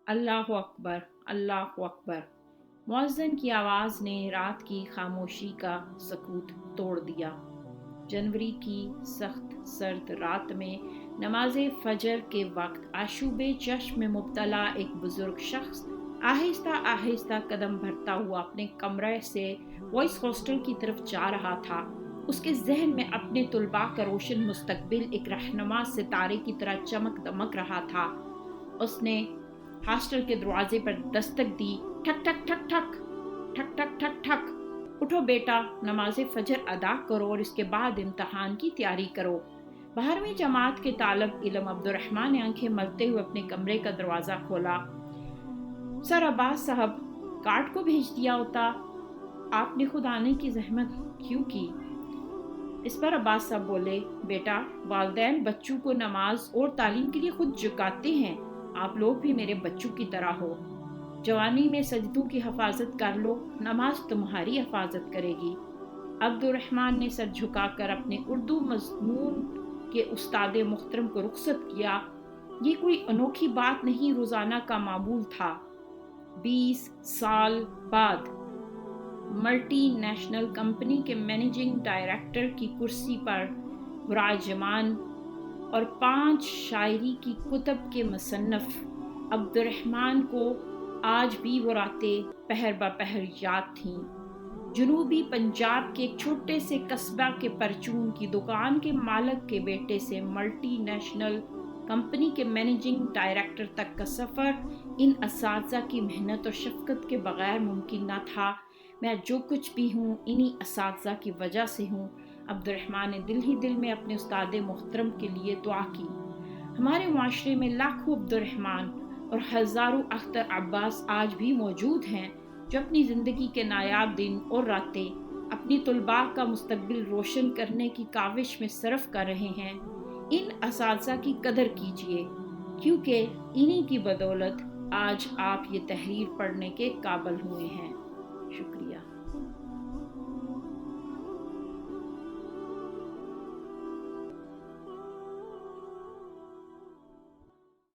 अल्लाह अकबर, अल्लाह अकबर। मुअज्जिन की आवाज़ ने रात की खामोशी का सकूत तोड़ दिया। जनवरी की सख्त सर्द रात में नमाज फजर के वक्त आशूबे चश्म में मुब्तला एक बुजुर्ग शख्स आहिस्ता आहिस्ता कदम भरता हुआ अपने कमरे से वॉइस हॉस्टल की तरफ जा रहा था। उसके जहन में अपने तुलबा का रोशन मुस्तकबिल एक रहनुमा सितारे की तरह चमक दमक रहा था। उसने हॉस्टल के दरवाजे पर दस्तक दी। ठक ठक ठक ठक ठक ठक ठक ठक। उठो बेटा, नमाज फजर अदा करो और इसके बाद इम्तहान की तैयारी करो। 12वीं जमात के तालब इल्म अब्दुर्रहमान ने आंखें मलते हुए अपने कमरे का दरवाज़ा खोला। सर अब्बास साहब, कार्ड को भेज दिया होता, आपने खुद आने की जहमत क्यों की? इस पर अब्बास साहब बोले, बेटा, वालिदैन बच्चों को नमाज और तालीम के लिए खुद झुकाते हैं। आप लोग भी मेरे बच्चों की तरह हो। जवानी में सजदों की हिफाजत कर लो, नमाज तुम्हारी हिफाजत करेगी। अब्दुर्रहमान ने सर झुकाकर अपने उर्दू मज़मून के उस्ताद मुहतरम को रुखसत किया। ये कोई अनोखी बात नहीं, रोज़ाना का मामूल था। 20 साल बाद मल्टी नेशनल कंपनी के मैनेजिंग डायरेक्टर की कुर्सी पर विराजमान और 5 शायरी की कुतब के मुसन्नफ अब्दुर्रहमान को आज भी वो रातें पहर ब पहर याद थीं। जनूबी पंजाब के एक छोटे से कस्बा के परचून की दुकान के मालिक के बेटे से मल्टी नेशनल कंपनी के मैनेजिंग डायरेक्टर तक का सफ़र इन असातिज़ा की मेहनत और शफ़क़त के बग़ैर मुमकिन न था। मैं जो कुछ भी हूँ इन्हीं असातिज़ा की वजह से हूँ। अब्दुर्रहमान ने दिल ही दिल में अपने उस्ताद मोहतरम के लिए दुआ की। हमारे माशरे में लाखों अब्दुर्रहमान और हज़ारों अख्तर अब्बास आज भी मौजूद हैं, जो अपनी ज़िंदगी के नायाब दिन और रातें अपनी तुलबा का मुस्तकबिल रोशन करने की काविश में सर्फ कर रहे हैं। इन असातिज़ा की कदर कीजिए, क्योंकि इन्हीं की बदौलत आज आप ये तहरीर पढ़ने के काबिल हुए हैं। शुक्रिया।